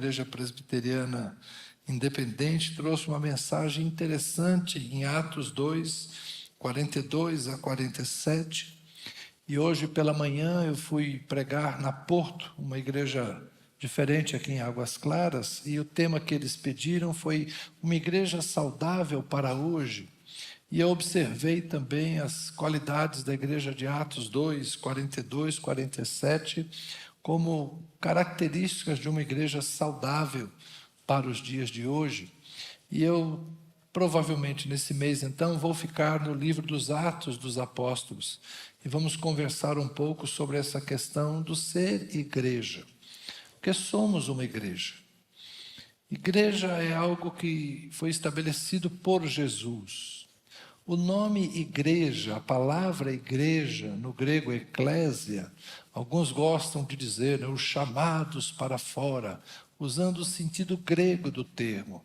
Igreja Presbiteriana Independente trouxe uma mensagem interessante em Atos 2, 42 a 47. E hoje pela manhã eu fui pregar na Porto, uma igreja diferente aqui em Águas Claras, e o tema que eles pediram foi uma igreja saudável para hoje. E eu observei também as qualidades da igreja de Atos 2, 42, 47, como características de uma igreja saudável para os dias de hoje. E eu, provavelmente nesse mês, então, vou ficar no livro dos Atos dos Apóstolos. E vamos conversar um pouco sobre essa questão do ser igreja. Porque somos uma igreja. Igreja é algo que foi estabelecido por Jesus. O nome igreja, a palavra igreja, no grego eclésia, alguns gostam de dizer, os chamados para fora, usando o sentido grego do termo.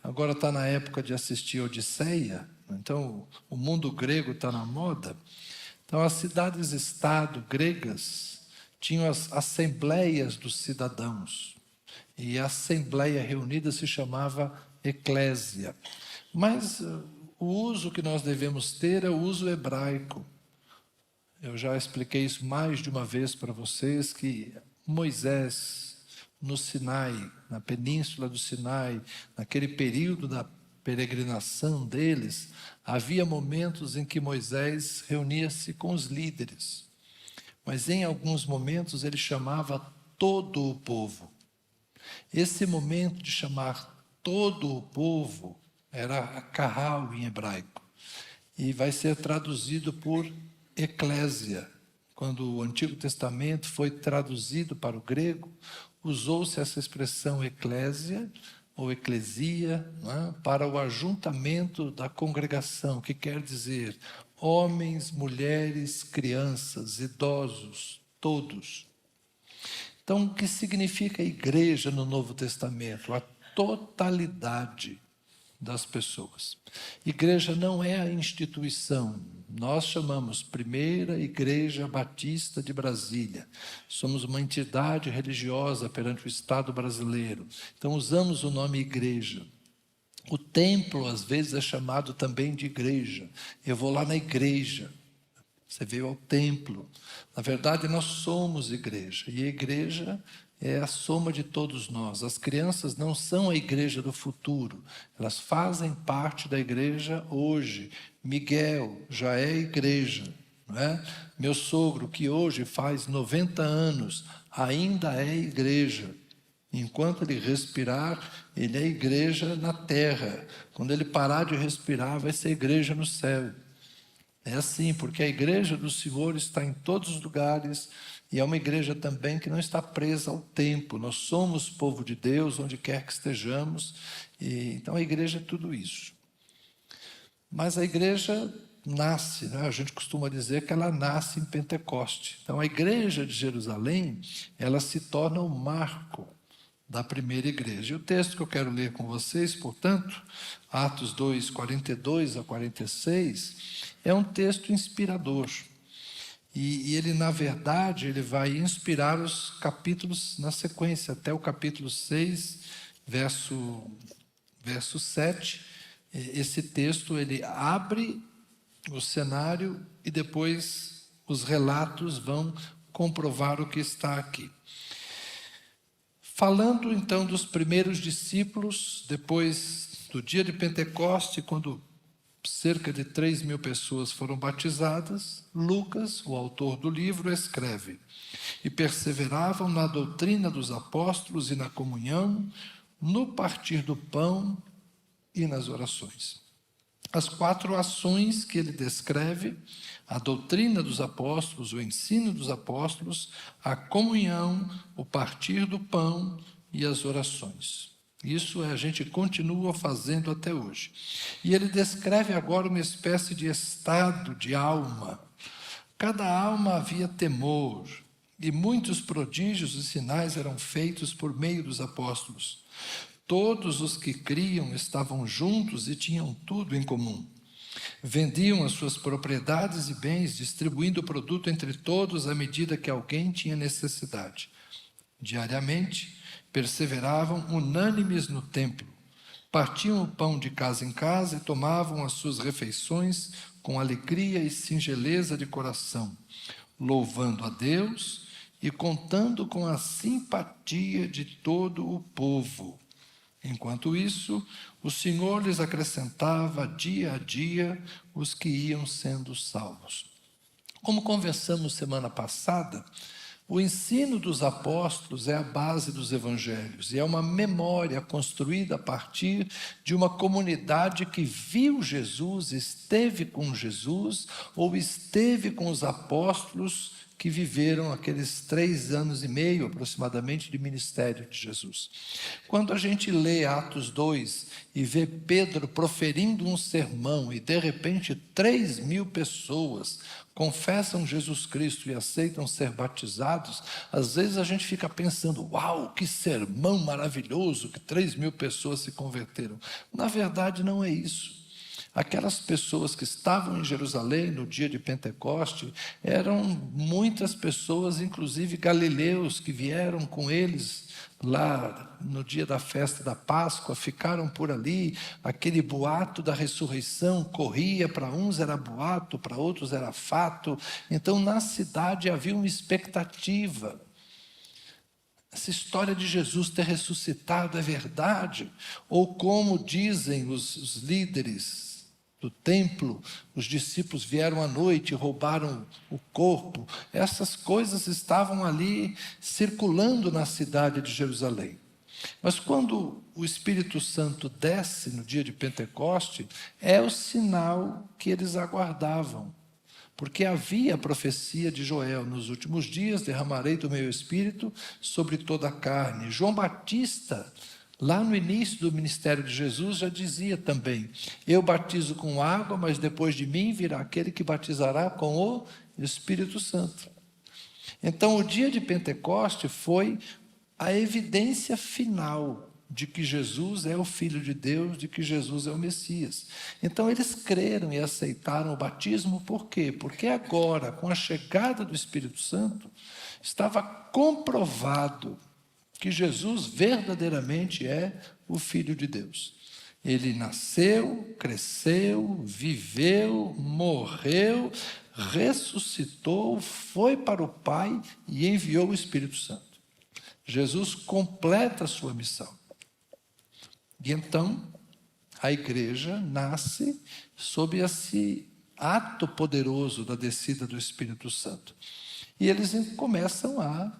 Agora está na época de assistir Odisseia, então o mundo grego está na moda. Então as cidades-estado gregas tinham as assembleias dos cidadãos. E a assembleia reunida se chamava eclésia. Mas o uso que nós devemos ter é o uso hebraico. Eu já expliquei isso mais de uma vez para vocês, que Moisés, no Sinai, na península do Sinai, naquele período da peregrinação deles, havia momentos em que Moisés reunia-se com os líderes. Mas em alguns momentos ele chamava todo o povo. Esse momento de chamar todo o povo era carral em hebraico. E vai ser traduzido por eclésia. Quando o Antigo Testamento foi traduzido para o grego, usou-se essa expressão eclésia, ou eclesia, para o ajuntamento da congregação, que quer dizer homens, mulheres, crianças, idosos, todos. Então, o que significa igreja no Novo Testamento? A totalidade das pessoas. Igreja não é a instituição. Nós chamamos Primeira Igreja Batista de Brasília. Somos uma entidade religiosa perante o Estado brasileiro. Então usamos o nome igreja. O templo às vezes é chamado também de igreja. Eu vou lá na igreja. Você veio ao templo. Na verdade nós somos igreja. E a igreja é a soma de todos nós. As crianças não são a igreja do futuro, elas fazem parte da igreja hoje. Miguel já é igreja, não é? Meu sogro, que hoje faz 90 anos, ainda é igreja. Enquanto ele respirar, ele é igreja na terra. Quando ele parar de respirar, vai ser igreja no céu. É assim, porque a igreja do Senhor está em todos os lugares, e é uma igreja também que não está presa ao tempo. Nós somos povo de Deus, onde quer que estejamos, e então a igreja é tudo isso. Mas a igreja nasce, né? A gente costuma dizer que ela nasce em Pentecoste. Então a igreja de Jerusalém, ela se torna o marco da primeira igreja. E o texto que eu quero ler com vocês, portanto, Atos 2, 42 a 46, é um texto inspirador. E ele, na verdade, ele vai inspirar os capítulos na sequência, até o capítulo 6, verso 7. Esse texto, ele abre o cenário e depois os relatos vão comprovar o que está aqui. Falando, então, dos primeiros discípulos, depois do dia de Pentecoste, quando cerca de 3.000 pessoas foram batizadas, Lucas, o autor do livro, escreve: e perseveravam na doutrina dos apóstolos e na comunhão, no partir do pão e nas orações. As 4 ações que ele descreve: a doutrina dos apóstolos, o ensino dos apóstolos, a comunhão, o partir do pão e as orações. Isso a gente continua fazendo até hoje. E ele descreve agora uma espécie de estado de alma. Cada alma havia temor, e muitos prodígios e sinais eram feitos por meio dos apóstolos. Todos os que criam estavam juntos e tinham tudo em comum. Vendiam as suas propriedades e bens, distribuindo o produto entre todos à medida que alguém tinha necessidade. Diariamente, Perseveravam unânimes no templo, partiam o pão de casa em casa e tomavam as suas refeições com alegria e singeleza de coração, louvando a Deus e contando com a simpatia de todo o povo. Enquanto isso, o Senhor lhes acrescentava dia a dia os que iam sendo salvos. Como conversamos semana passada, o ensino dos apóstolos é a base dos evangelhos e é uma memória construída a partir de uma comunidade que viu Jesus, esteve com Jesus ou esteve com os apóstolos que viveram aqueles 3 anos e meio aproximadamente de ministério de Jesus. Quando a gente lê Atos 2 e vê Pedro proferindo um sermão e de repente 3.000 pessoas confessam Jesus Cristo e aceitam ser batizados, às vezes a gente fica pensando, uau, que sermão maravilhoso, que 3.000 pessoas se converteram. Na verdade não é isso. Aquelas pessoas que estavam em Jerusalém no dia de Pentecoste eram muitas pessoas, inclusive galileus, que vieram com eles lá no dia da festa da Páscoa, ficaram por ali. Aquele boato da ressurreição corria, para uns era boato, para outros era fato. Então na cidade havia uma expectativa. Essa história de Jesus ter ressuscitado é verdade? Ou como dizem os líderes do templo, os discípulos vieram à noite e roubaram o corpo. Essas coisas estavam ali circulando na cidade de Jerusalém. Mas quando o Espírito Santo desce no dia de Pentecoste, é o sinal que eles aguardavam. Porque havia a profecia de Joel, nos últimos dias derramarei do meu Espírito sobre toda a carne. João Batista, lá no início do ministério de Jesus, já dizia também, eu batizo com água, mas depois de mim virá aquele que batizará com o Espírito Santo. Então o dia de Pentecoste foi a evidência final de que Jesus é o Filho de Deus, de que Jesus é o Messias. Então eles creram e aceitaram o batismo, por quê? Porque agora, com a chegada do Espírito Santo, estava comprovado que Jesus verdadeiramente é o Filho de Deus. Ele nasceu, cresceu, viveu, morreu, ressuscitou, foi para o Pai e enviou o Espírito Santo. Jesus completa a sua missão. E então, a igreja nasce sob esse ato poderoso da descida do Espírito Santo. E eles começam a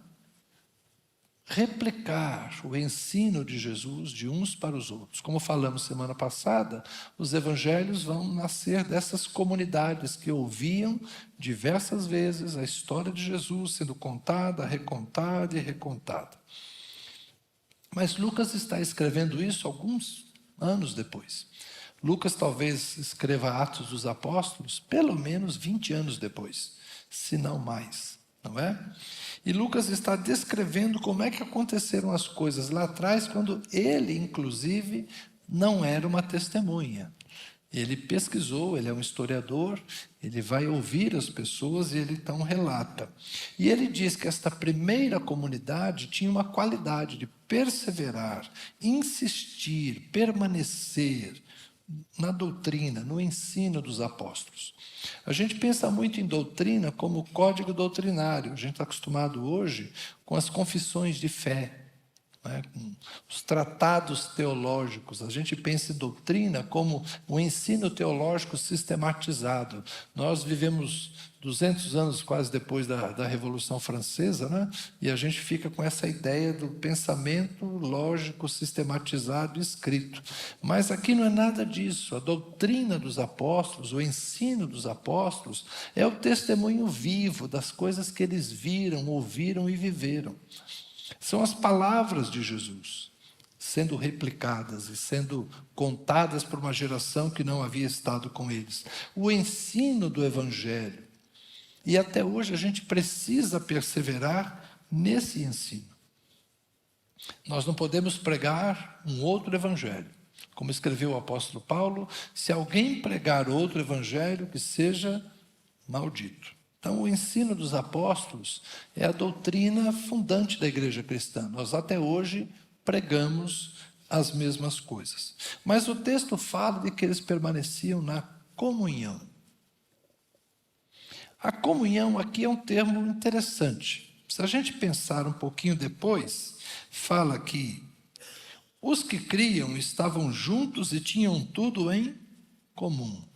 replicar o ensino de Jesus de uns para os outros. Como falamos semana passada, os evangelhos vão nascer dessas comunidades que ouviam diversas vezes a história de Jesus sendo contada, recontada e recontada. Mas Lucas está escrevendo isso alguns anos depois. Lucas talvez escreva Atos dos Apóstolos pelo menos 20 anos depois, se não mais, não é? E Lucas está descrevendo como é que aconteceram as coisas lá atrás, quando ele, inclusive, não era uma testemunha. Ele pesquisou, ele é um historiador, ele vai ouvir as pessoas e ele então relata. E ele diz que esta primeira comunidade tinha uma qualidade de perseverar, insistir, permanecer na doutrina, no ensino dos apóstolos. A gente pensa muito em doutrina como código doutrinário. A gente está acostumado hoje com as confissões de fé, né, com os tratados teológicos. A gente pensa em doutrina como o ensino teológico sistematizado. Nós vivemos 200 anos quase depois da Revolução Francesa, né? E a gente fica com essa ideia do pensamento lógico, sistematizado, escrito. Mas aqui não é nada disso. A doutrina dos apóstolos, o ensino dos apóstolos, é o testemunho vivo das coisas que eles viram, ouviram e viveram. São as palavras de Jesus sendo replicadas e sendo contadas por uma geração que não havia estado com eles. O ensino do Evangelho. E até hoje a gente precisa perseverar nesse ensino. Nós não podemos pregar um outro evangelho. Como escreveu o apóstolo Paulo, se alguém pregar outro evangelho, que seja maldito. Então, o ensino dos apóstolos é a doutrina fundante da igreja cristã. Nós até hoje pregamos as mesmas coisas. Mas o texto fala de que eles permaneciam na comunhão. A comunhão aqui é um termo interessante. Se a gente pensar um pouquinho depois, fala que os que criam estavam juntos e tinham tudo em comum.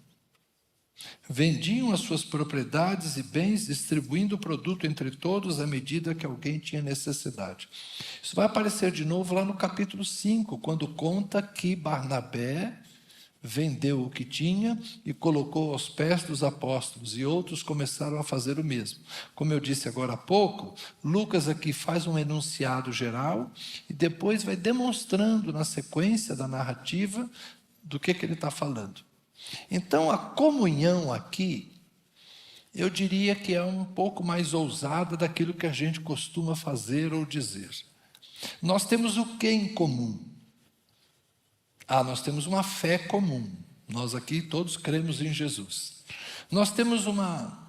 Vendiam as suas propriedades e bens, distribuindo o produto entre todos à medida que alguém tinha necessidade. Isso vai aparecer de novo lá no capítulo 5, quando conta que Barnabé vendeu o que tinha e colocou aos pés dos apóstolos, e outros começaram a fazer o mesmo. Como eu disse agora há pouco, Lucas aqui faz um enunciado geral e depois vai demonstrando na sequência da narrativa do que ele está falando. Então, a comunhão aqui, eu diria que é um pouco mais ousada daquilo que a gente costuma fazer ou dizer. Nós temos o que em comum? Nós temos uma fé comum. Nós aqui todos cremos em Jesus. Nós temos uma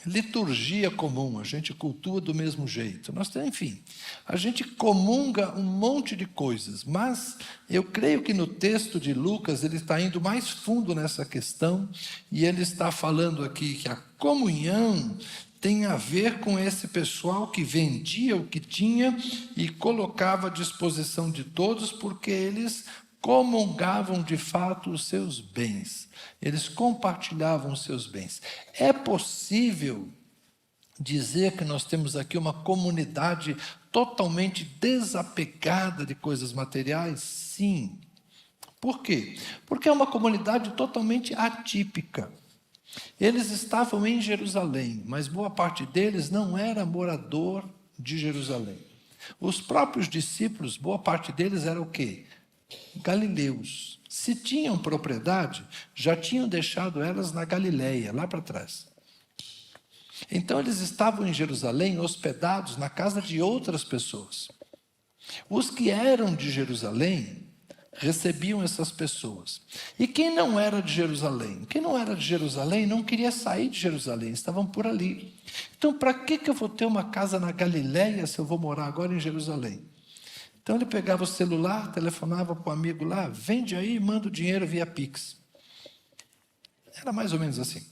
liturgia comum, a gente cultua do mesmo jeito. Enfim, a gente comunga um monte de coisas, mas eu creio que no texto de Lucas ele está indo mais fundo nessa questão e ele está falando aqui que a comunhão tem a ver com esse pessoal que vendia o que tinha e colocava à disposição de todos, porque eles comungavam de fato os seus bens, eles compartilhavam os seus bens. É possível dizer que nós temos aqui uma comunidade totalmente desapegada de coisas materiais? Sim. Por quê? Porque é uma comunidade totalmente atípica. Eles estavam em Jerusalém, mas boa parte deles não era morador de Jerusalém. Os próprios discípulos, boa parte deles era o quê? Galileus. Se tinham propriedade, já tinham deixado elas na Galileia, lá para trás. Então eles estavam em Jerusalém, hospedados na casa de outras pessoas. Os que eram de Jerusalém recebiam essas pessoas. E quem não era de Jerusalém? Quem não era de Jerusalém não queria sair de Jerusalém, estavam por ali. Então, para que eu vou ter uma casa na Galileia se eu vou morar agora em Jerusalém? Então ele pegava o celular, telefonava para o amigo lá, vende aí e manda o dinheiro via Pix. Era mais ou menos assim.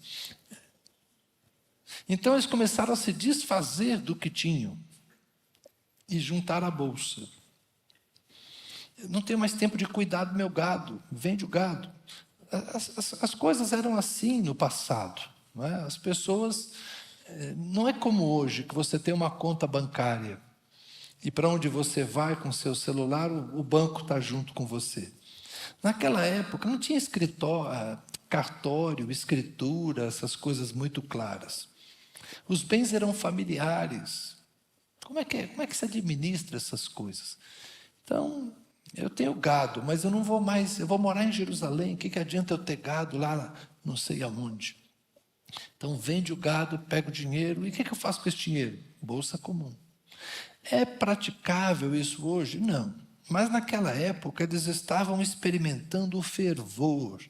Então eles começaram a se desfazer do que tinham e juntar a bolsa. Eu não tenho mais tempo de cuidar do meu gado, vende o gado. As coisas eram assim no passado. Não é? As pessoas, não é como hoje, que você tem uma conta bancária. E para onde você vai com o seu celular, o banco está junto com você. Naquela época não tinha escritório, cartório, escritura, essas coisas muito claras. Os bens eram familiares. Como é que se administra essas coisas? Então, eu tenho gado, mas eu não vou mais, eu vou morar em Jerusalém, o que adianta eu ter gado lá não sei aonde? Então, vende o gado, pega o dinheiro, e o que eu faço com esse dinheiro? Bolsa comum. É praticável isso hoje? Não. Mas naquela época eles estavam experimentando o fervor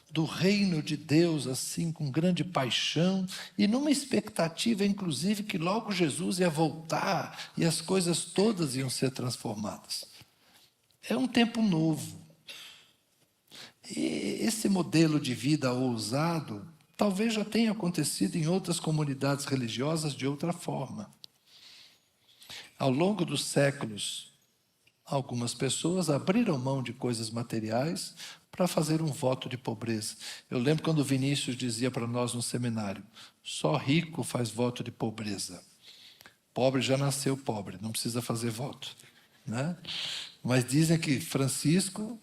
do reino de Deus, assim, com grande paixão, e numa expectativa, inclusive, que logo Jesus ia voltar e as coisas todas iam ser transformadas. É um tempo novo. E esse modelo de vida ousado talvez já tenha acontecido em outras comunidades religiosas de outra forma. Ao longo dos séculos, algumas pessoas abriram mão de coisas materiais para fazer um voto de pobreza. Eu lembro quando o Vinícius dizia para nós no seminário, só rico faz voto de pobreza. Pobre já nasceu pobre, não precisa fazer voto. Né? Mas dizem que Francisco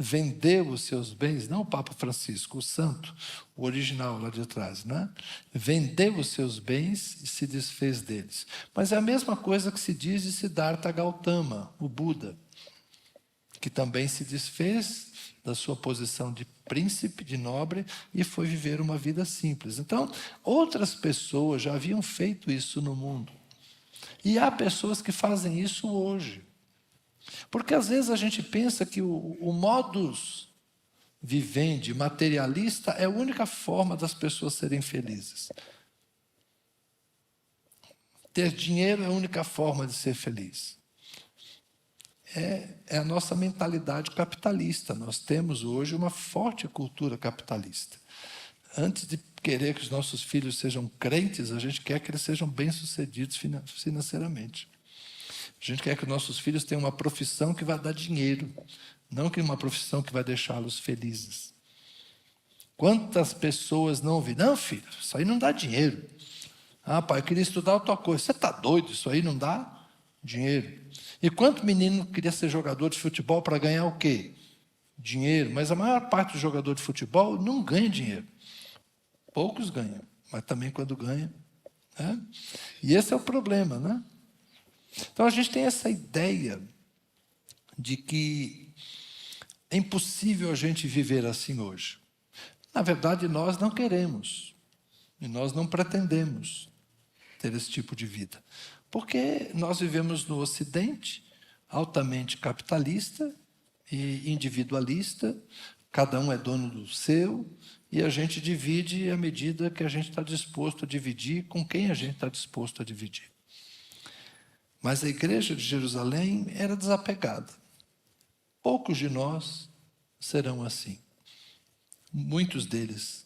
vendeu os seus bens, não o Papa Francisco, o santo, o original lá de trás, né? Vendeu os seus bens e se desfez deles. Mas é a mesma coisa que se diz de Siddhartha Gautama, o Buda, que também se desfez da sua posição de príncipe, de nobre, e foi viver uma vida simples. Então, outras pessoas já haviam feito isso no mundo. E há pessoas que fazem isso hoje. Porque às vezes a gente pensa que o modus vivendi materialista é a única forma das pessoas serem felizes. Ter dinheiro é a única forma de ser feliz. É a nossa mentalidade capitalista. Nós temos hoje uma forte cultura capitalista. Antes de querer que os nossos filhos sejam crentes, a gente quer que eles sejam bem-sucedidos financeiramente. A gente quer que os nossos filhos tenham uma profissão que vai dar dinheiro, não que uma profissão que vai deixá-los felizes. Quantas pessoas não ouvem? Não, filho, isso aí não dá dinheiro. Ah, pai, eu queria estudar outra coisa. Você está doido? Isso aí não dá dinheiro. E quanto menino queria ser jogador de futebol para ganhar o quê? Dinheiro. Mas a maior parte do jogador de futebol não ganha dinheiro. Poucos ganham, mas também quando ganha. Né? E esse é o problema, né? Então a gente tem essa ideia de que é impossível a gente viver assim hoje. Na verdade, nós não queremos e nós não pretendemos ter esse tipo de vida. Porque nós vivemos no Ocidente, altamente capitalista e individualista, cada um é dono do seu, e a gente divide à medida que a gente está disposto a dividir, com quem a gente está disposto a dividir. Mas a igreja de Jerusalém era desapegada. Poucos de nós serão assim. Muitos deles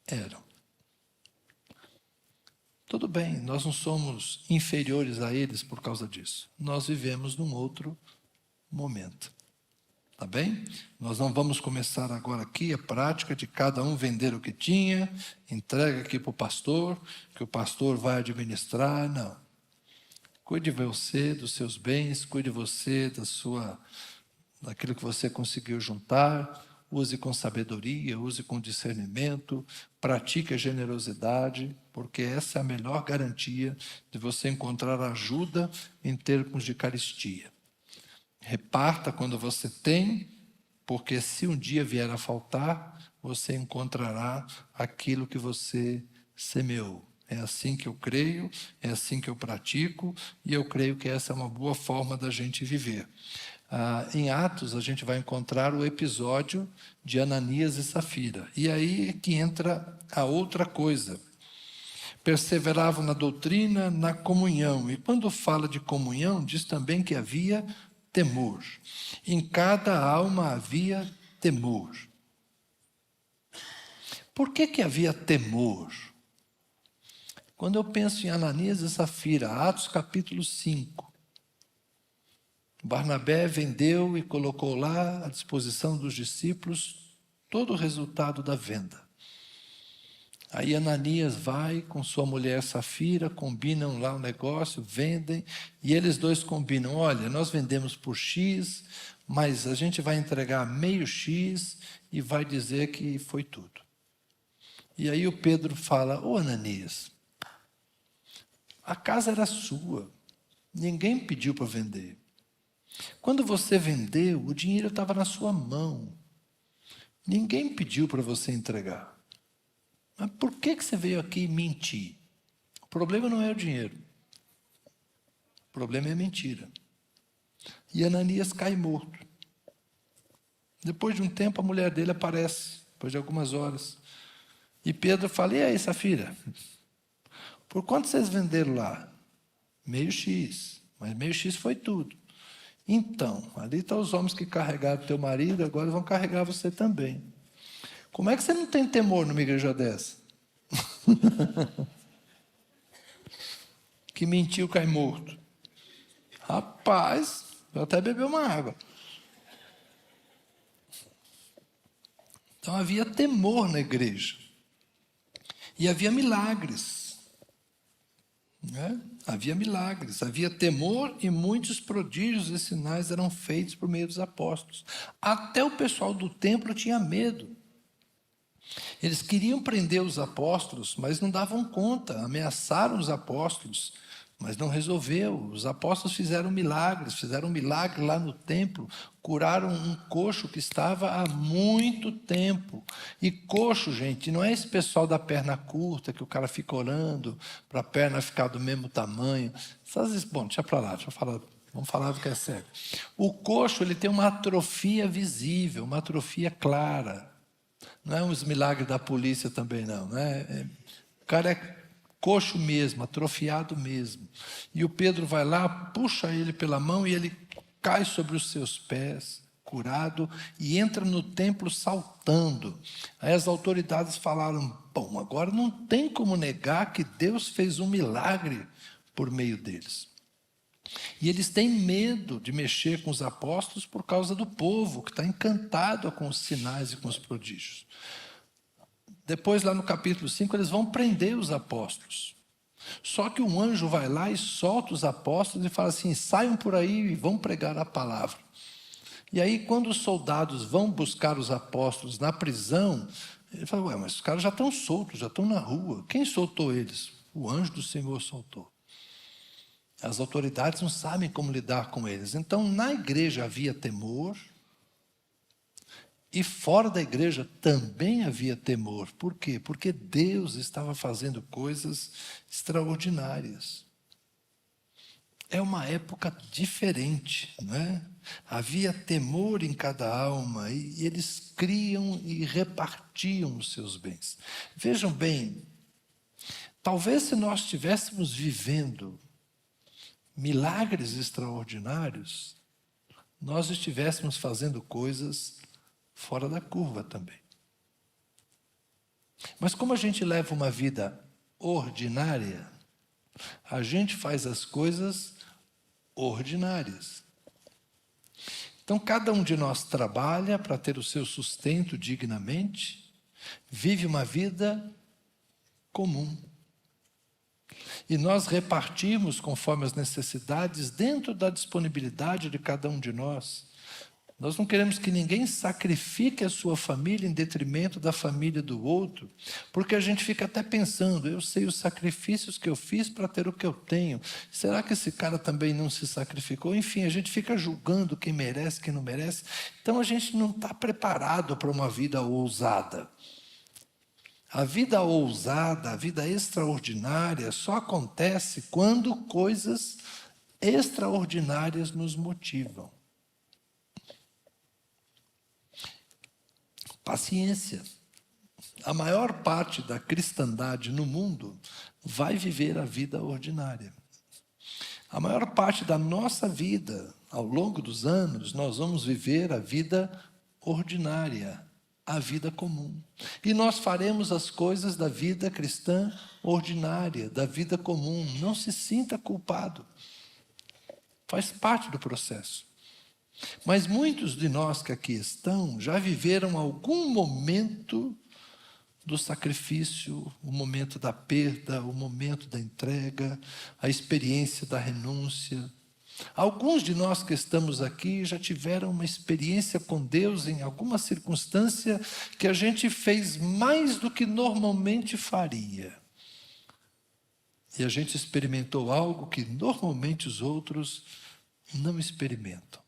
eram. Tudo bem, nós não somos inferiores a eles por causa disso. Nós vivemos num outro momento. Tá bem? Nós não vamos começar agora aqui a prática de cada um vender o que tinha, entrega aqui para o pastor, que o pastor vai administrar. Não. Cuide você dos seus bens, cuide você daquilo que você conseguiu juntar. Use com sabedoria, use com discernimento, pratique a generosidade, porque essa é a melhor garantia de você encontrar ajuda em termos de caristia. Reparta quando você tem, porque se um dia vier a faltar, você encontrará aquilo que você semeou. É assim que eu creio, é assim que eu pratico, e eu creio que essa é uma boa forma da gente viver. Em Atos, a gente vai encontrar o episódio de Ananias e Safira. E aí é que entra a outra coisa. Perseveravam na doutrina, na comunhão. E quando fala de comunhão, diz também que havia temor. Em cada alma havia temor. Por que havia temor? Quando eu penso em Ananias e Safira, Atos capítulo 5, Barnabé vendeu e colocou lá à disposição dos discípulos todo o resultado da venda. Aí Ananias vai com sua mulher Safira, combinam lá o negócio, vendem, e eles dois combinam, olha, nós vendemos por X, mas a gente vai entregar meio X e vai dizer que foi tudo. E aí o Pedro fala, ô Ananias, a casa era sua, ninguém pediu para vender. Quando você vendeu, o dinheiro estava na sua mão. Ninguém pediu para você entregar. Mas por que você veio aqui mentir? O problema não é o dinheiro. O problema é a mentira. E Ananias cai morto. Depois de um tempo, a mulher dele aparece, depois de algumas horas. E Pedro fala, e aí, Safira? Por quanto vocês venderam lá? Meio X. Mas meio X foi tudo. Então, ali estão os homens que carregaram teu marido, agora vão carregar você também. Como é que você não tem temor numa igreja dessa? Que mentiu, cai morto. Rapaz, eu até bebi uma água. Então havia temor na igreja. E havia milagres. Né? Havia milagres, havia temor e muitos prodígios e sinais eram feitos por meio dos apóstolos. Até o pessoal do templo tinha medo. Eles queriam prender os apóstolos, mas não davam conta, ameaçaram os apóstolos, mas não resolveu. Os apóstolos fizeram um milagre lá no templo, curaram um coxo que estava há muito tempo. E coxo, gente, não é esse pessoal da perna curta, que o cara fica orando para a perna ficar do mesmo tamanho. Bom, deixa para lá, vamos falar do que é sério. O coxo, ele tem uma atrofia visível, uma atrofia clara. Não é uns milagres da polícia também, não. Né? O cara é coxo mesmo, atrofiado mesmo. E o Pedro vai lá, puxa ele pela mão e ele cai sobre os seus pés, curado, e entra no templo saltando. Aí as autoridades falaram: bom, agora não tem como negar que Deus fez um milagre por meio deles. E eles têm medo de mexer com os apóstolos por causa do povo, que está encantado com os sinais e com os prodígios. Depois, lá no capítulo 5, eles vão prender os apóstolos. Só que um anjo vai lá e solta os apóstolos e fala assim: saiam por aí e vão pregar a palavra. E aí, quando os soldados vão buscar os apóstolos na prisão, ele fala: ué, mas os caras já estão soltos, já estão na rua. Quem soltou eles? O anjo do Senhor soltou. As autoridades não sabem como lidar com eles. Então, na igreja havia temor, e fora da igreja também havia temor. Por quê? Porque Deus estava fazendo coisas extraordinárias. É uma época diferente, não é? Havia temor em cada alma e eles criam e repartiam os seus bens. Vejam bem, talvez se nós estivéssemos vivendo milagres extraordinários, nós estivéssemos fazendo coisas fora da curva também. Mas como a gente leva uma vida ordinária, a gente faz as coisas ordinárias. Então, cada um de nós trabalha para ter o seu sustento dignamente, vive uma vida comum. E nós repartimos conforme as necessidades dentro da disponibilidade de cada um de nós. Nós não queremos que ninguém sacrifique a sua família em detrimento da família do outro, porque a gente fica até pensando: eu sei os sacrifícios que eu fiz para ter o que eu tenho, será que esse cara também não se sacrificou? Enfim, a gente fica julgando quem merece, quem não merece. Então a gente não está preparado para uma vida ousada. A vida ousada, a vida extraordinária só acontece quando coisas extraordinárias nos motivam. Paciência. A maior parte da cristandade no mundo vai viver a vida ordinária. A maior parte da nossa vida, ao longo dos anos, nós vamos viver a vida ordinária, a vida comum. E nós faremos as coisas da vida cristã ordinária, da vida comum. Não se sinta culpado. Faz parte do processo. Mas muitos de nós que aqui estão já viveram algum momento do sacrifício, o momento da perda, o momento da entrega, a experiência da renúncia. Alguns de nós que estamos aqui já tiveram uma experiência com Deus em alguma circunstância que a gente fez mais do que normalmente faria. E a gente experimentou algo que normalmente os outros não experimentam.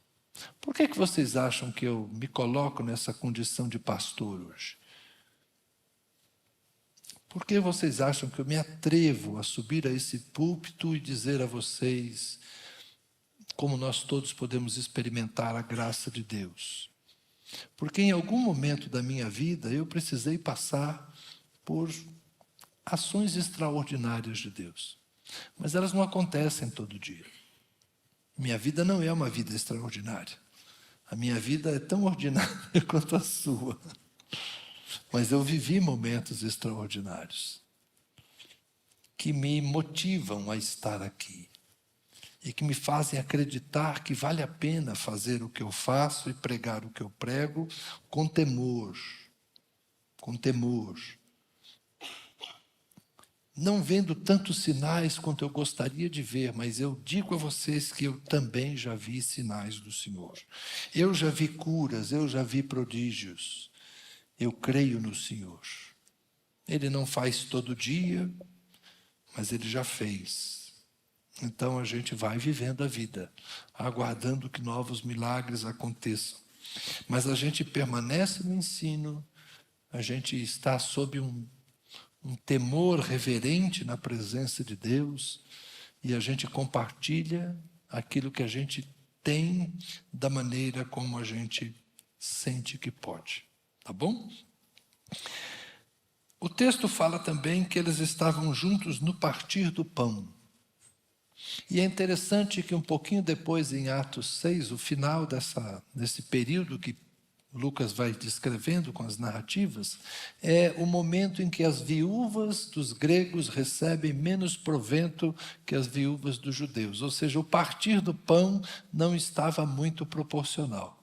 Por que vocês acham que eu me coloco nessa condição de pastor hoje? Por que vocês acham que eu me atrevo a subir a esse púlpito e dizer a vocês como nós todos podemos experimentar a graça de Deus? Porque em algum momento da minha vida eu precisei passar por ações extraordinárias de Deus. Mas elas não acontecem todo dia. Minha vida não é uma vida extraordinária. A minha vida é tão ordinária quanto a sua. Mas eu vivi momentos extraordinários que me motivam a estar aqui e que me fazem acreditar que vale a pena fazer o que eu faço e pregar o que eu prego com temor. Com temor. Não vendo tantos sinais quanto eu gostaria de ver, mas eu digo a vocês que eu também já vi sinais do Senhor. Eu já vi curas, eu já vi prodígios. Eu creio no Senhor. Ele não faz todo dia, mas Ele já fez. Então a gente vai vivendo a vida, aguardando que novos milagres aconteçam. Mas a gente permanece no ensino, a gente está sob um temor reverente na presença de Deus, e a gente compartilha aquilo que a gente tem da maneira como a gente sente que pode. Tá bom? O texto fala também que eles estavam juntos no partir do pão. E é interessante que um pouquinho depois, em Atos 6, o final desse período que Lucas vai descrevendo com as narrativas, é o momento em que as viúvas dos gregos recebem menos provento que as viúvas dos judeus. Ou seja, o partir do pão não estava muito proporcional.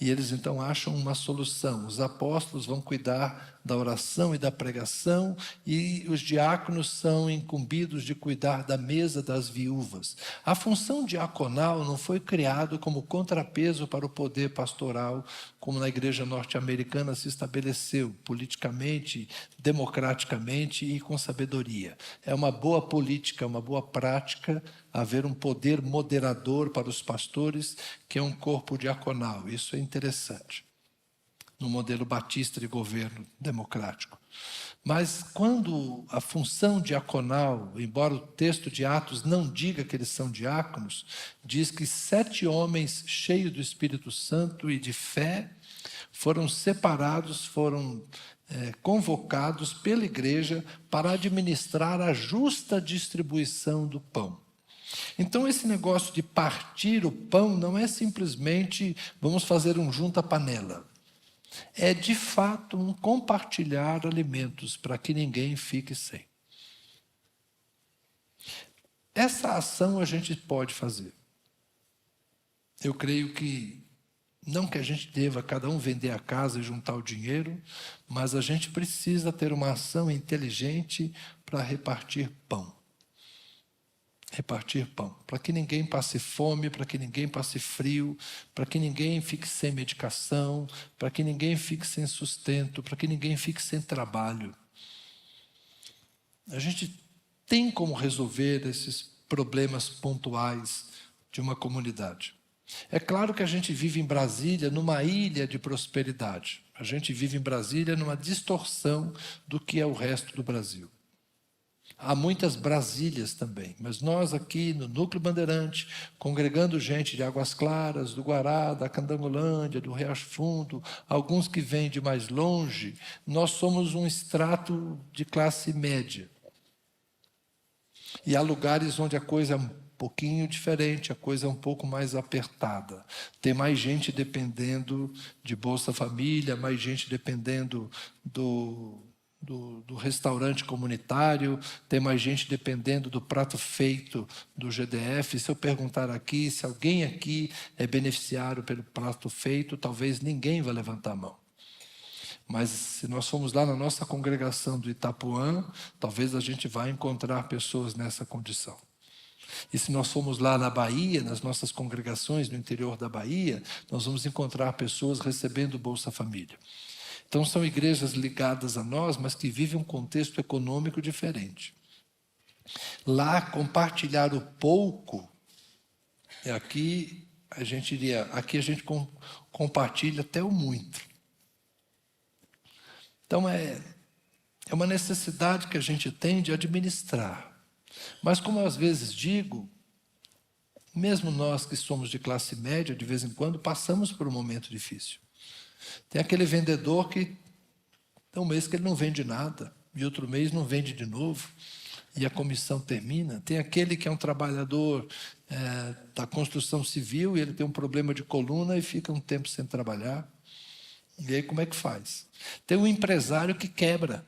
E eles então acham uma solução. Os apóstolos vão cuidar da oração e da pregação, e os diáconos são incumbidos de cuidar da mesa das viúvas. A função diaconal não foi criada como contrapeso para o poder pastoral, como na igreja norte-americana se estabeleceu, politicamente, democraticamente e com sabedoria. É uma boa política, uma boa prática haver um poder moderador para os pastores, que é um corpo diaconal. Isso é interessante, no modelo batista de governo democrático. Mas quando a função diaconal, embora o texto de Atos não diga que eles são diáconos, diz que 7 homens cheios do Espírito Santo e de fé foram separados, foram convocados pela igreja para administrar a justa distribuição do pão. Então, esse negócio de partir o pão não é simplesmente vamos fazer um junta-panela. É, de fato, um compartilhar alimentos para que ninguém fique sem. Essa ação a gente pode fazer. Eu creio que, não que a gente deva cada um vender a casa e juntar o dinheiro, mas a gente precisa ter uma ação inteligente para repartir pão. Repartir pão, para que ninguém passe fome, para que ninguém passe frio, para que ninguém fique sem medicação, para que ninguém fique sem sustento, para que ninguém fique sem trabalho. A gente tem como resolver esses problemas pontuais de uma comunidade. É claro que a gente vive em Brasília numa ilha de prosperidade. A gente vive em Brasília numa distorção do que é o resto do Brasil. Há muitas Brasílias também, mas nós aqui no Núcleo Bandeirante, congregando gente de Águas Claras, do Guará, da Candangolândia, do Riacho Fundo, alguns que vêm de mais longe, nós somos um extrato de classe média. E há lugares onde a coisa é um pouquinho diferente, a coisa é um pouco mais apertada. Tem mais gente dependendo de Bolsa Família, mais gente dependendo do restaurante comunitário, tem mais gente dependendo do prato feito do GDF. Se eu perguntar aqui, se alguém aqui é beneficiário pelo prato feito, talvez ninguém vai levantar a mão. Mas se nós formos lá na nossa congregação do Itapuã, talvez a gente vá encontrar pessoas nessa condição. E se nós formos lá na Bahia, nas nossas congregações no interior da Bahia, nós vamos encontrar pessoas recebendo Bolsa Família. Então, são igrejas ligadas a nós, mas que vivem um contexto econômico diferente. Lá, compartilhar o pouco, aqui a gente compartilha até o muito. Então, é uma necessidade que a gente tem de administrar. Mas, como eu às vezes digo, mesmo nós que somos de classe média, de vez em quando, passamos por um momento difícil. Tem aquele vendedor que tem um mês que ele não vende nada, e outro mês não vende de novo, e a comissão termina. Tem aquele que é um trabalhador da construção civil, e ele tem um problema de coluna e fica um tempo sem trabalhar. E aí como é que faz? Tem um empresário que quebra.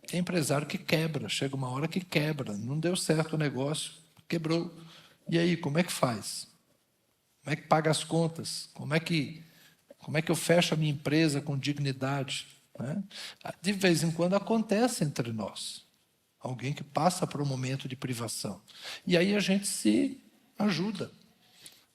Tem empresário que quebra, chega uma hora que quebra, não deu certo o negócio, quebrou. E aí, como é que faz? Como é que paga as contas? Como é que eu fecho a minha empresa com dignidade? Né? De vez em quando acontece entre nós. Alguém que passa por um momento de privação. E aí a gente se ajuda.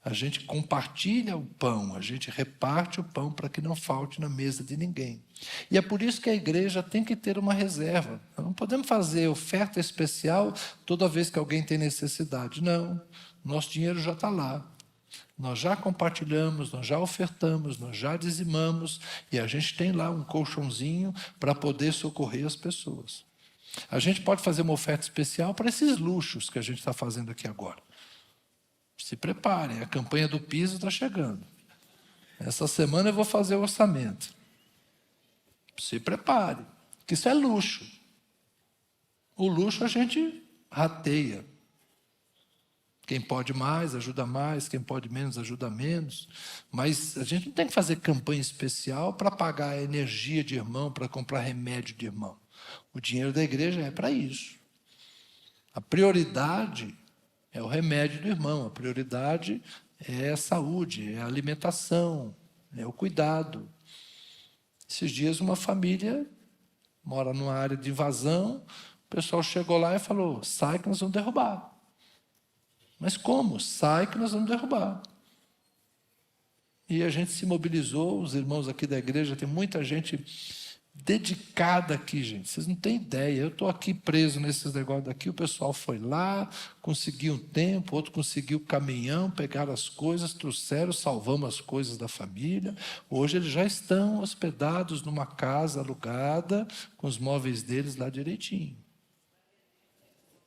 A gente compartilha o pão, a gente reparte o pão para que não falte na mesa de ninguém. E é por isso que a igreja tem que ter uma reserva. Nós não podemos fazer oferta especial toda vez que alguém tem necessidade. Não, nosso dinheiro já está lá. Nós já compartilhamos, nós já ofertamos, nós já dizimamos, e a gente tem lá um colchãozinho para poder socorrer as pessoas. A gente pode fazer uma oferta especial para esses luxos que a gente está fazendo aqui agora. Se preparem, a campanha do piso está chegando. Essa semana eu vou fazer o orçamento. Se prepare, porque isso é luxo. O luxo a gente rateia. Quem pode mais, ajuda mais. Quem pode menos, ajuda menos. Mas a gente não tem que fazer campanha especial para pagar a energia de irmão, para comprar remédio de irmão. O dinheiro da igreja é para isso. A prioridade é o remédio do irmão. A prioridade é a saúde, é a alimentação, é o cuidado. Esses dias uma família mora numa área de invasão. O pessoal chegou lá e falou: sai que nós vamos derrubar. Mas como? Sai que nós vamos derrubar. E a gente se mobilizou, os irmãos aqui da igreja, tem muita gente dedicada aqui, gente. Vocês não têm ideia. Eu estou aqui preso nesses negócios daqui, o pessoal foi lá, conseguiu um tempo, outro conseguiu o caminhão, pegaram as coisas, trouxeram, salvamos as coisas da família. Hoje eles já estão hospedados numa casa alugada, com os móveis deles lá direitinho.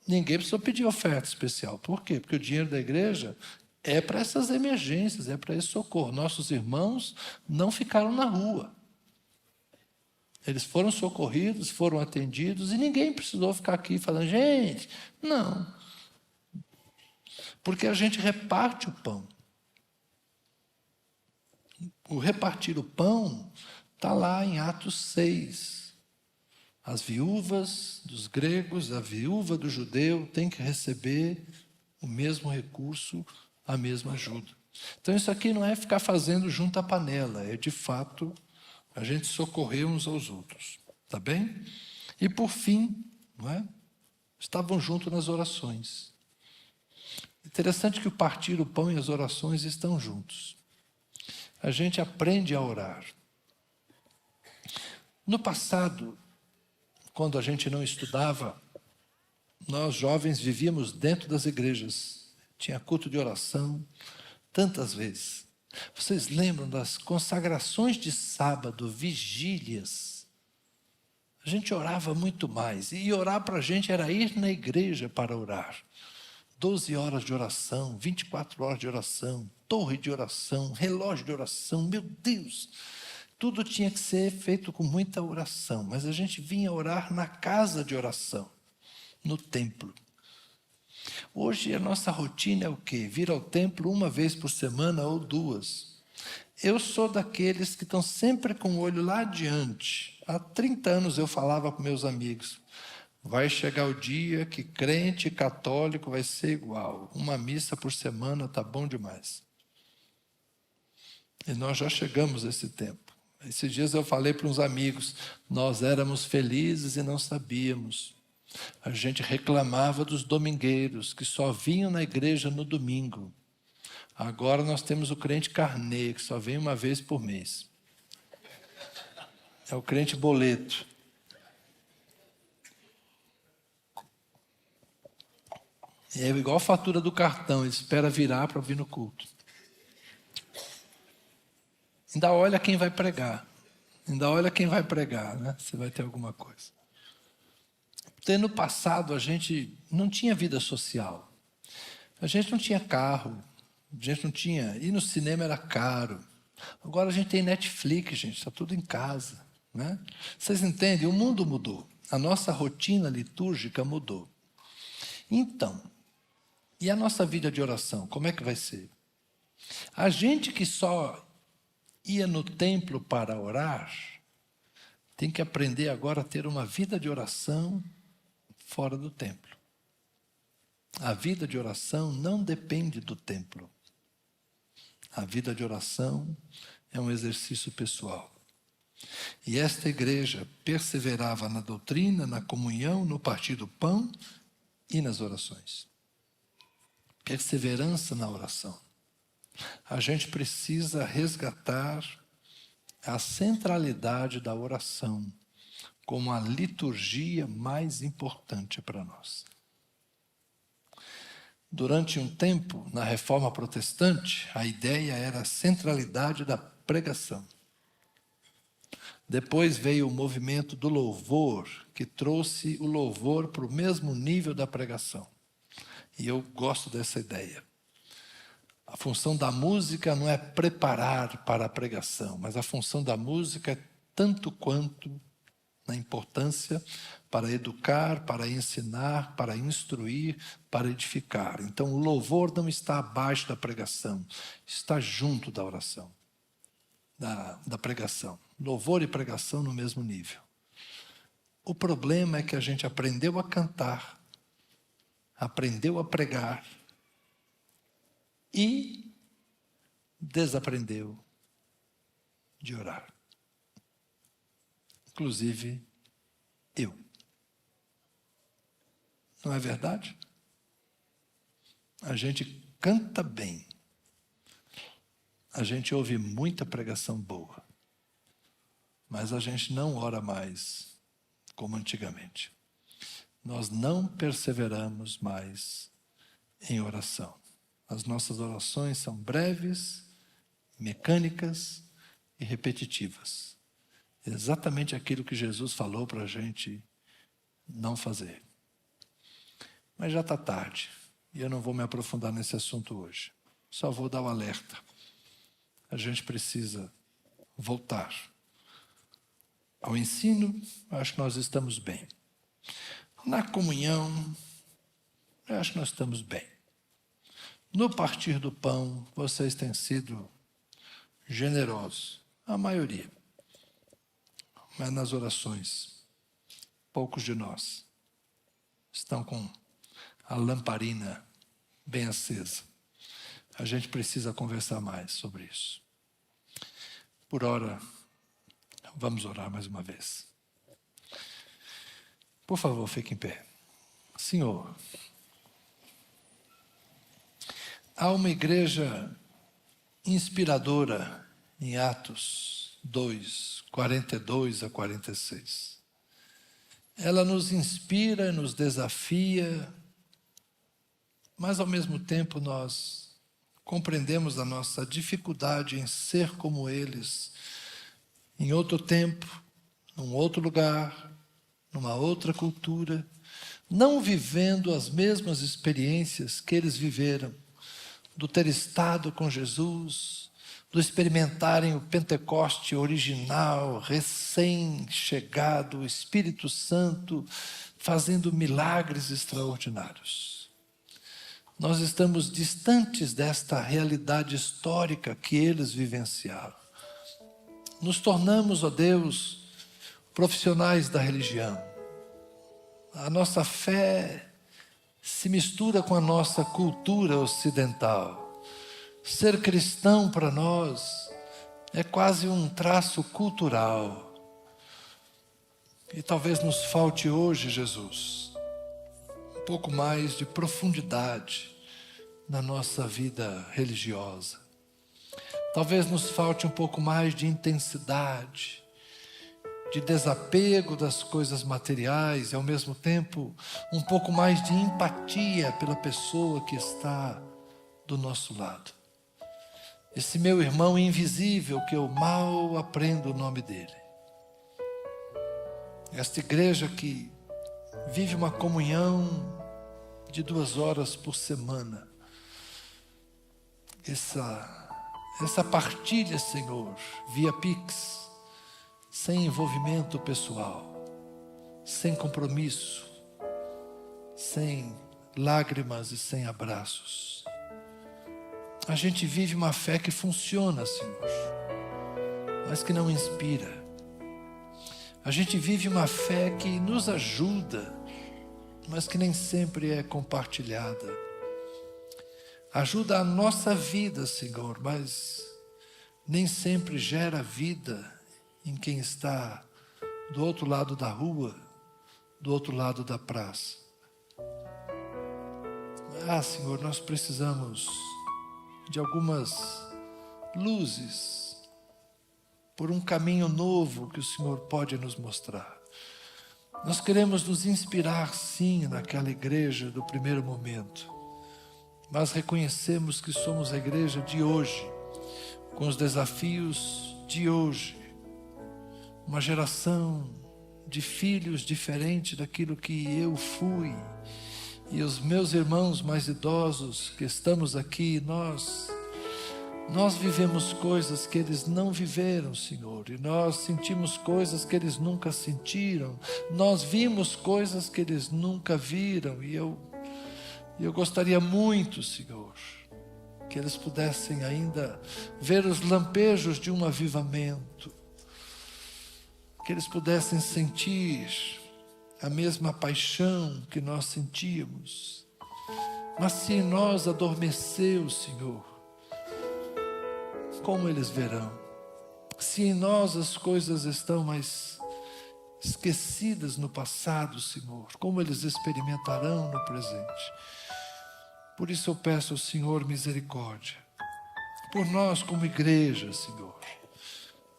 Ninguém precisou pedir oferta especial. Por quê? Porque o dinheiro da igreja é para essas emergências, é para esse socorro. Nossos irmãos não ficaram na rua. Eles foram socorridos, foram atendidos, e ninguém precisou ficar aqui falando: gente, não. Porque a gente reparte o pão. O repartir o pão está lá em Atos 6. As viúvas dos gregos, a viúva do judeu tem que receber o mesmo recurso, a mesma ajuda. Então isso aqui não é ficar fazendo junto à panela, é de fato a gente socorrer uns aos outros. Tá bem? E por fim, não é? Estavam juntos nas orações. Interessante que o partir o pão e as orações estão juntos. A gente aprende a orar. No passado, quando a gente não estudava, nós jovens vivíamos dentro das igrejas. Tinha culto de oração, tantas vezes. Vocês lembram das consagrações de sábado, vigílias? A gente orava muito mais. E orar para a gente era ir na igreja para orar. 12 horas de oração, 24 horas de oração, torre de oração, relógio de oração, meu Deus! Tudo tinha que ser feito com muita oração, mas a gente vinha orar na casa de oração, no templo. Hoje a nossa rotina é o quê? Vir ao templo uma vez por semana ou duas. Eu sou daqueles que estão sempre com o olho lá adiante. Há 30 anos eu falava com meus amigos: vai chegar o dia que crente e católico vai ser igual. Uma missa por semana está bom demais. E nós já chegamos a esse tempo. Esses dias eu falei para uns amigos: nós éramos felizes e não sabíamos. A gente reclamava dos domingueiros, que só vinham na igreja no domingo. Agora nós temos o crente carnê, que só vem uma vez por mês. É o crente boleto. É igual a fatura do cartão, ele espera virar para vir no culto. Ainda olha quem vai pregar. Ainda olha quem vai pregar, né? Se vai ter alguma coisa. Porque no passado a gente não tinha vida social. A gente não tinha carro. A gente não tinha... Ir no cinema era caro. Agora a gente tem Netflix, gente. Está tudo em casa, né? Vocês entendem? O mundo mudou. A nossa rotina litúrgica mudou. Então, e a nossa vida de oração? Como é que vai ser? A gente que só ia no templo para orar, tem que aprender agora a ter uma vida de oração fora do templo. A vida de oração não depende do templo. A vida de oração é um exercício pessoal. E esta igreja perseverava na doutrina, na comunhão, no partir do pão e nas orações. Perseverança na oração. A gente precisa resgatar a centralidade da oração como a liturgia mais importante para nós. Durante um tempo, na Reforma Protestante, a ideia era a centralidade da pregação. Depois veio o movimento do louvor, que trouxe o louvor para o mesmo nível da pregação. E eu gosto dessa ideia. A função da música não é preparar para a pregação, mas a função da música é tanto quanto na importância para educar, para ensinar, para instruir, para edificar. Então, o louvor não está abaixo da pregação, está junto da oração, da pregação. Louvor e pregação no mesmo nível. O problema é que a gente aprendeu a cantar, aprendeu a pregar e desaprendeu de orar. Inclusive, eu. Não é verdade? A gente canta bem. A gente ouve muita pregação boa. Mas a gente não ora mais como antigamente. Nós não perseveramos mais em oração. As nossas orações são breves, mecânicas e repetitivas. Exatamente aquilo que Jesus falou para a gente não fazer. Mas já está tarde, e eu não vou me aprofundar nesse assunto hoje. Só vou dar o alerta. A gente precisa voltar ao ensino. Acho que nós estamos bem. Na comunhão, eu acho que nós estamos bem. No partir do pão, vocês têm sido generosos, a maioria. Mas nas orações, poucos de nós estão com a lamparina bem acesa. A gente precisa conversar mais sobre isso. Por hora, vamos orar mais uma vez. Por favor, fique em pé. Senhor, há uma igreja inspiradora em Atos 2, 42 a 46. Ela nos inspira, nos desafia, mas ao mesmo tempo nós compreendemos a nossa dificuldade em ser como eles, em outro tempo, num outro lugar, numa outra cultura, não vivendo as mesmas experiências que eles viveram, do ter estado com Jesus, do experimentarem o Pentecoste original, recém-chegado, o Espírito Santo, fazendo milagres extraordinários. Nós estamos distantes desta realidade histórica que eles vivenciaram. Nos tornamos, ó Deus, profissionais da religião. A nossa fé se mistura com a nossa cultura ocidental. Ser cristão para nós é quase um traço cultural. E talvez nos falte hoje, Jesus, um pouco mais de profundidade na nossa vida religiosa. Talvez nos falte um pouco mais de intensidade, de desapego das coisas materiais e, ao mesmo tempo, um pouco mais de empatia pela pessoa que está do nosso lado. Esse meu irmão invisível que eu mal aprendo o nome dele. Esta igreja que vive uma comunhão de 2 horas por semana. Essa partilha, Senhor, via Pix, sem envolvimento pessoal, sem compromisso, sem lágrimas e sem abraços. A gente vive uma fé que funciona, Senhor, mas que não inspira. A gente vive uma fé que nos ajuda, mas que nem sempre é compartilhada. Ajuda a nossa vida, Senhor, mas nem sempre gera vida em quem está do outro lado da rua, do outro lado da praça. Senhor, nós precisamos de algumas luzes por um caminho novo que o Senhor pode nos mostrar. Nós queremos nos inspirar, sim, naquela igreja do primeiro momento, mas reconhecemos que somos a igreja de hoje, com os desafios de hoje. Uma geração de filhos diferente daquilo que eu fui. E os meus irmãos mais idosos que estamos aqui, nós Nós vivemos coisas que eles não viveram, Senhor, e nós sentimos coisas que eles nunca sentiram, nós vimos coisas que eles nunca viram, e eu gostaria muito, Senhor, que eles pudessem ainda ver os lampejos de um avivamento, que eles pudessem sentir a mesma paixão que nós sentíamos. Mas se em nós adormeceu, Senhor, como eles verão? Se em nós as coisas estão mais esquecidas no passado, Senhor, como eles experimentarão no presente? Por isso eu peço ao Senhor misericórdia. Por nós como igreja, Senhor.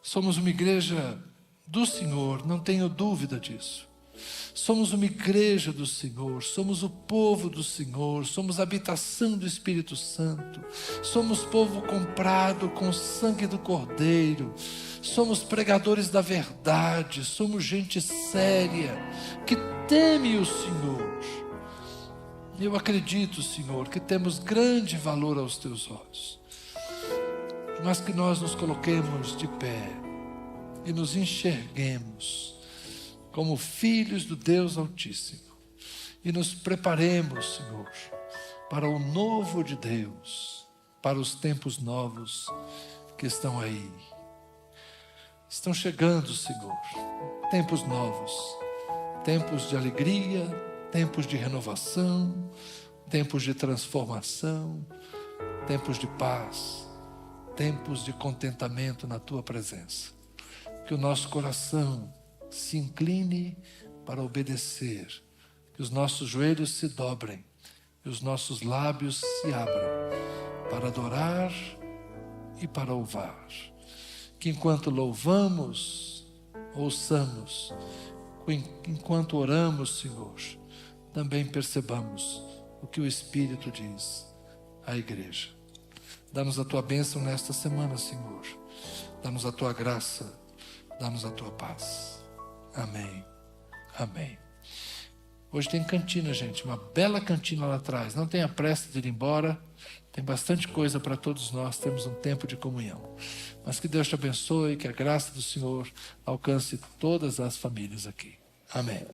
Somos uma igreja do Senhor, não tenho dúvida disso. Somos uma igreja do Senhor, somos o povo do Senhor, somos a habitação do Espírito Santo, somos povo comprado com o sangue do Cordeiro, somos pregadores da verdade, somos gente séria, que teme o Senhor. Eu acredito, Senhor, que temos grande valor aos teus olhos, mas que nós nos coloquemos de pé e nos enxerguemos como filhos do Deus Altíssimo e nos preparemos, Senhor, para o novo de Deus, para os tempos novos que estão aí. Estão chegando, Senhor, tempos novos, tempos de alegria, tempos de renovação, tempos de transformação, tempos de paz, tempos de contentamento na Tua presença. Que o nosso coração se incline para obedecer, que os nossos joelhos se dobrem, que os nossos lábios se abram para adorar e para louvar. Que enquanto louvamos, ouçamos, enquanto oramos, Senhor, também percebamos o que o Espírito diz à igreja. Dá-nos a Tua bênção nesta semana, Senhor. Dá-nos a Tua graça, dá-nos a Tua paz. Amém. Amém. Hoje tem cantina, gente, uma bela cantina lá atrás. Não tenha pressa de ir embora. Tem bastante coisa para todos nós. Temos um tempo de comunhão. Mas que Deus te abençoe, que a graça do Senhor alcance todas as famílias aqui. Amém.